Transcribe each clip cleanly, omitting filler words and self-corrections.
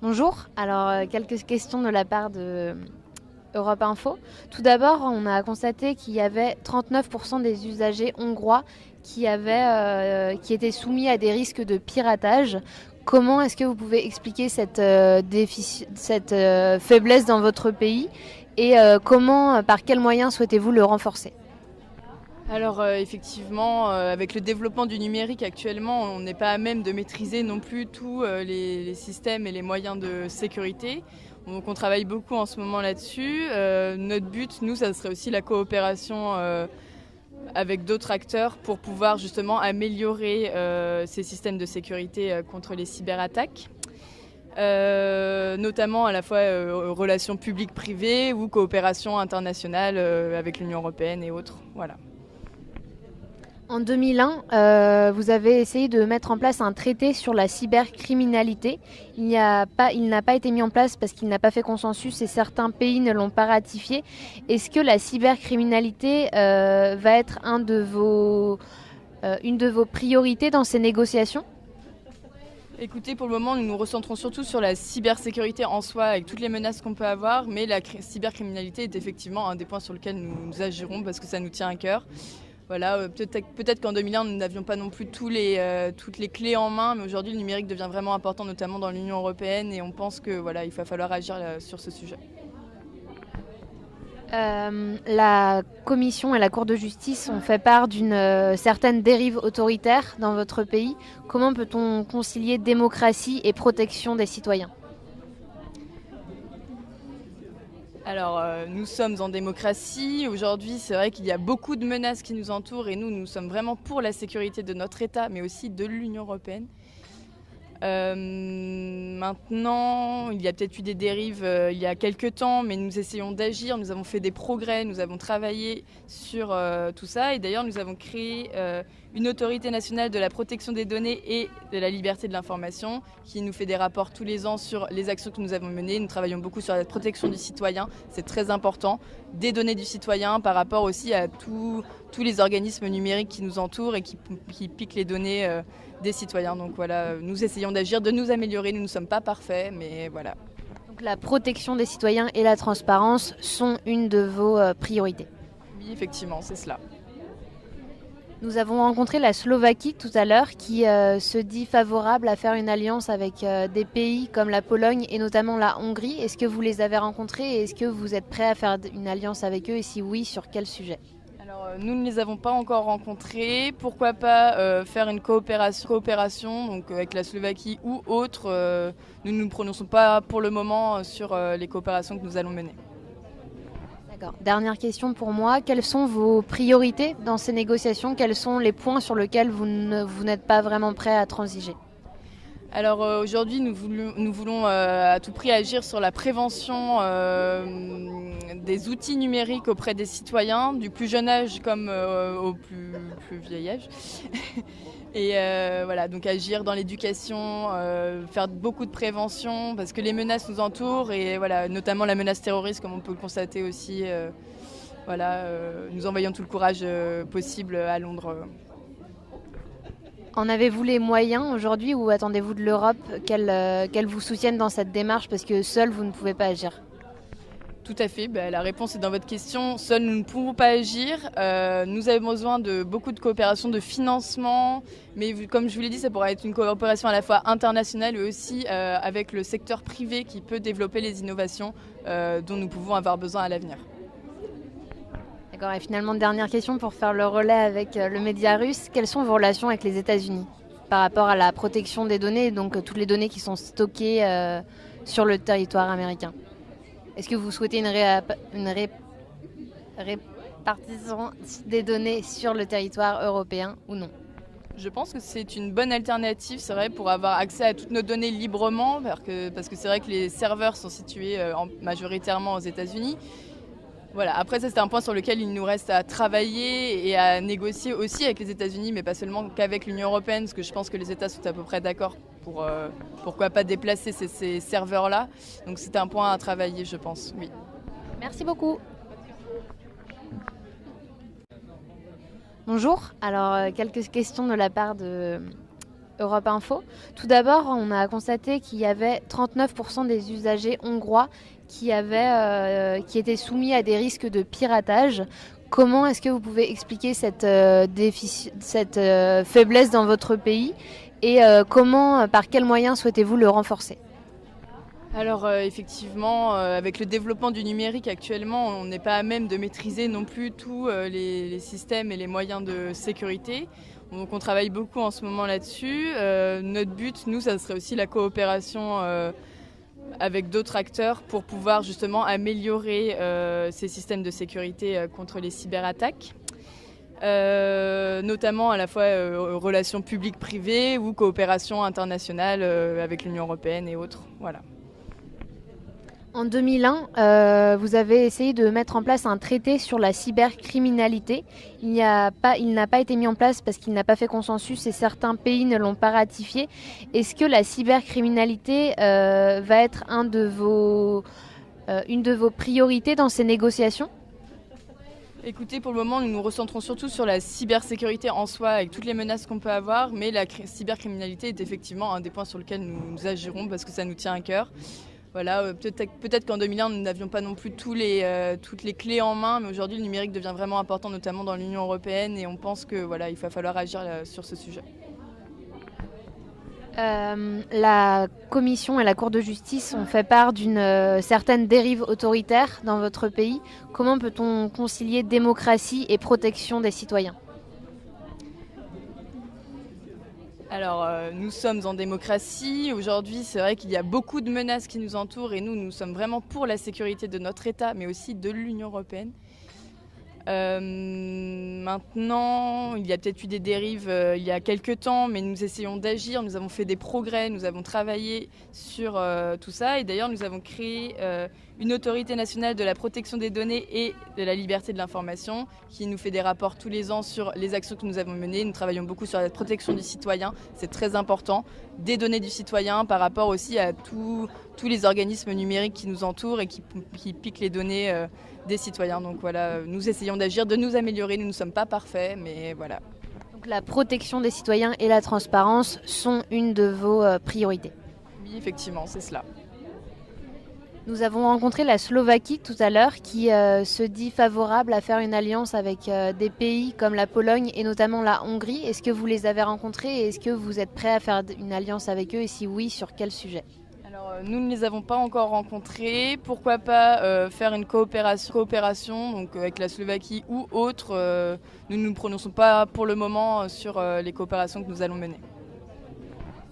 Bonjour, quelques questions de la part de Europe Info. Tout d'abord, on a constaté qu'il y avait 39% des usagers hongrois qui étaient soumis à des risques de piratage. Comment est-ce que vous pouvez expliquer cette faiblesse dans votre pays et par quels moyens souhaitez-vous le renforcer? Alors effectivement, avec le développement du numérique actuellement, on n'est pas à même de maîtriser non plus tous les systèmes et les moyens de sécurité. Donc on travaille beaucoup en ce moment là-dessus. Notre but, nous, ça serait aussi la coopération avec d'autres acteurs pour pouvoir justement améliorer ces systèmes de sécurité contre les cyberattaques. Notamment à la fois relations publiques-privées ou coopération internationale avec l'Union européenne et autres. Voilà. En 2001, vous avez essayé de mettre en place un traité sur la cybercriminalité. Il n'a pas été mis en place parce qu'il n'a pas fait consensus et certains pays ne l'ont pas ratifié. Est-ce que la cybercriminalité va être une de vos priorités dans ces négociations? Écoutez, pour le moment, nous nous recentrons surtout sur la cybersécurité en soi, avec toutes les menaces qu'on peut avoir, mais la cybercriminalité est effectivement un des points sur lesquels nous agirons parce que ça nous tient à cœur. Voilà, peut-être qu'en 2001, nous n'avions pas non plus toutes les clés en main, mais aujourd'hui, le numérique devient vraiment important, notamment dans l'Union européenne, et on pense que voilà, il va falloir agir sur ce sujet. La Commission et la Cour de justice ont fait part d'une certaine dérive autoritaire dans votre pays. Comment peut-on concilier démocratie et protection des citoyens? Alors, nous sommes en démocratie. Aujourd'hui, c'est vrai qu'il y a beaucoup de menaces qui nous entourent et nous sommes vraiment pour la sécurité de notre État, mais aussi de l'Union européenne. Maintenant, il y a peut-être eu des dérives il y a quelques temps, mais nous essayons d'agir. Nous avons fait des progrès, nous avons travaillé sur tout ça. Et d'ailleurs, nous avons créé une autorité nationale de la protection des données et de la liberté de l'information qui nous fait des rapports tous les ans sur les actions que nous avons menées. Nous travaillons beaucoup sur la protection du citoyen, c'est très important, des données du citoyen par rapport aussi à tous les organismes numériques qui nous entourent et qui piquent les données des citoyens. Donc voilà, nous essayons d'agir, de nous améliorer. Nous ne sommes pas parfaits, mais voilà. Donc la protection des citoyens et la transparence sont une de vos priorités. Oui, effectivement, c'est cela. Nous avons rencontré la Slovaquie tout à l'heure qui se dit favorable à faire une alliance avec des pays comme la Pologne et notamment la Hongrie. Est-ce que vous les avez rencontrés et est-ce que vous êtes prêt à faire une alliance avec eux et si oui, sur quel sujet? Alors, nous ne les avons pas encore rencontrés. Pourquoi pas faire une coopération donc, avec la Slovaquie ou autre. Nous ne nous prononçons pas pour le moment sur les coopérations que nous allons mener. D'accord. Dernière question pour moi. Quelles sont vos priorités dans ces négociations? Quels sont les points sur lesquels vous n'êtes pas vraiment prêt à transiger? Alors aujourd'hui, nous voulons à tout prix agir sur la prévention des outils numériques auprès des citoyens, du plus jeune âge comme au plus vieil âge. Et voilà, donc agir dans l'éducation, faire beaucoup de prévention, parce que les menaces nous entourent, et voilà, notamment la menace terroriste, comme on peut le constater aussi. Voilà, nous envoyons tout le courage possible à Londres. En avez-vous les moyens aujourd'hui ou attendez-vous de l'Europe qu'elle vous soutienne dans cette démarche parce que seul vous ne pouvez pas agir? Tout à fait, la réponse est dans votre question. Seuls nous ne pouvons pas agir. Nous avons besoin de beaucoup de coopération, de financement, mais comme je vous l'ai dit, ça pourra être une coopération à la fois internationale et aussi avec le secteur privé qui peut développer les innovations dont nous pouvons avoir besoin à l'avenir. D'accord, et finalement, dernière question pour faire le relais avec le média russe. Quelles sont vos relations avec les États-Unis par rapport à la protection des données, donc toutes les données qui sont stockées sur le territoire américain? Est-ce que vous souhaitez une répartition des données sur le territoire européen ou non? Je pense que c'est une bonne alternative, c'est vrai, pour avoir accès à toutes nos données librement, parce que c'est vrai que les serveurs sont situés majoritairement aux États-Unis. Voilà. Après, ça, c'est un point sur lequel il nous reste à travailler et à négocier aussi avec les États-Unis, mais pas seulement qu'avec l'Union européenne, parce que je pense que les États sont à peu près d'accord pour pourquoi pas déplacer ces serveurs-là. Donc c'est un point à travailler, je pense, oui. Merci beaucoup. Bonjour, quelques questions de la part de Europe Info. Tout d'abord, on a constaté qu'il y avait 39% des usagers hongrois qui étaient soumis à des risques de piratage. Comment est-ce que vous pouvez expliquer cette faiblesse dans votre pays et par quels moyens souhaitez-vous le renforcer ? Alors effectivement, avec le développement du numérique actuellement, on n'est pas à même de maîtriser non plus tous les systèmes et les moyens de sécurité. Donc on travaille beaucoup en ce moment là-dessus. Notre but, nous, ça serait aussi la coopération avec d'autres acteurs pour pouvoir justement améliorer ces systèmes de sécurité contre les cyberattaques. Notamment à la fois relations publiques-privées ou coopération internationale avec l'Union européenne et autres. Voilà. En 2001, vous avez essayé de mettre en place un traité sur la cybercriminalité. Il n'a pas été mis en place parce qu'il n'a pas fait consensus et certains pays ne l'ont pas ratifié. Est-ce que la cybercriminalité va être une de vos priorités dans ces négociations ? Écoutez, pour le moment, nous nous recentrons surtout sur la cybersécurité en soi, avec toutes les menaces qu'on peut avoir, mais la cybercriminalité est effectivement un des points sur lesquels nous agirons parce que ça nous tient à cœur. Voilà, peut-être qu'en 2001, nous n'avions pas non plus toutes les clés en main, mais aujourd'hui, le numérique devient vraiment important, notamment dans l'Union européenne, et on pense que voilà, il va falloir agir sur ce sujet. La Commission et la Cour de justice ont fait part d'une certaine dérive autoritaire dans votre pays. Comment peut-on concilier démocratie et protection des citoyens ? Alors, nous sommes en démocratie. Aujourd'hui, c'est vrai qu'il y a beaucoup de menaces qui nous entourent et nous sommes vraiment pour la sécurité de notre État, mais aussi de l'Union européenne. Maintenant, il y a peut-être eu des dérives il y a quelques temps, mais nous essayons d'agir. Nous avons fait des progrès, nous avons travaillé sur tout ça. Et d'ailleurs, nous avons créé une autorité nationale de la protection des données et de la liberté de l'information qui nous fait des rapports tous les ans sur les actions que nous avons menées. Nous travaillons beaucoup sur la protection du citoyen, c'est très important, des données du citoyen par rapport aussi à tous les organismes numériques qui nous entourent et qui piquent les données des citoyens. Donc voilà, nous essayons d'agir, de nous améliorer. Nous ne sommes pas parfaits, mais voilà. Donc la protection des citoyens et la transparence sont une de vos priorités. Oui, effectivement, c'est cela. Nous avons rencontré la Slovaquie tout à l'heure qui se dit favorable à faire une alliance avec des pays comme la Pologne et notamment la Hongrie. Est-ce que vous les avez rencontrés et est-ce que vous êtes prêts à faire une alliance avec eux et si oui, sur quel sujet ? Alors, nous ne les avons pas encore rencontrés. Pourquoi pas faire une coopération donc, avec la Slovaquie ou autre. Nous ne nous prononçons pas pour le moment sur les coopérations que nous allons mener.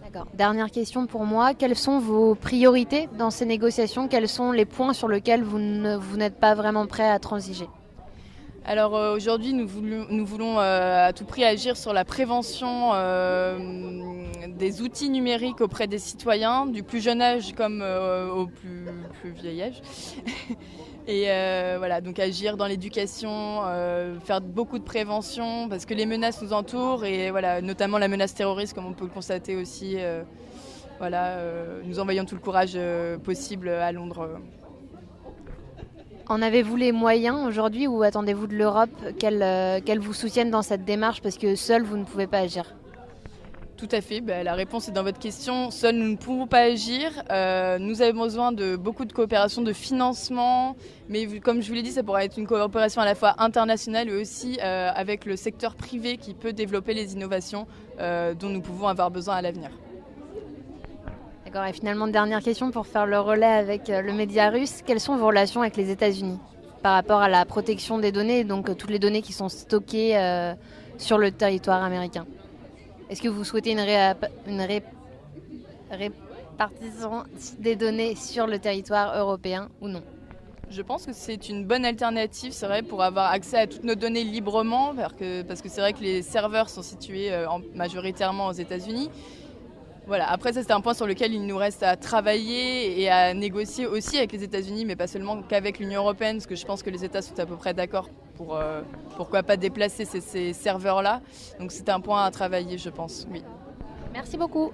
D'accord. Dernière question pour moi. Quelles sont vos priorités dans ces négociations ? Quels sont les points sur lesquels vous n'êtes pas vraiment prêt à transiger ? Alors aujourd'hui, nous voulons à tout prix agir sur la prévention des outils numériques auprès des citoyens, du plus jeune âge comme au plus vieil âge. Et voilà, donc agir dans l'éducation, faire beaucoup de prévention parce que les menaces nous entourent et voilà, notamment la menace terroriste comme on peut le constater aussi. Nous envoyons tout le courage possible à Londres. En avez-vous les moyens aujourd'hui ou attendez-vous de l'Europe qu'elle vous soutienne dans cette démarche parce que seul vous ne pouvez pas agir ? Tout à fait, la réponse est dans votre question. Seuls nous ne pouvons pas agir. Nous avons besoin de beaucoup de coopération, de financement. Mais comme je vous l'ai dit, ça pourrait être une coopération à la fois internationale et aussi avec le secteur privé qui peut développer les innovations dont nous pouvons avoir besoin à l'avenir. D'accord, et finalement, dernière question pour faire le relais avec le média russe. Quelles sont vos relations avec les États-Unis par rapport à la protection des données, donc toutes les données qui sont stockées sur le territoire américain ? Est-ce que vous souhaitez une répartition des données sur le territoire européen ou non ? Je pense que c'est une bonne alternative, c'est vrai, pour avoir accès à toutes nos données librement, parce que c'est vrai que les serveurs sont situés majoritairement aux États-Unis. Voilà. Après, ça, c'est un point sur lequel il nous reste à travailler et à négocier aussi avec les États-Unis, mais pas seulement qu'avec l'Union européenne, parce que je pense que les États sont à peu près d'accord pour pourquoi pas déplacer ces serveurs-là. Donc, c'est un point à travailler, je pense, oui. Merci beaucoup.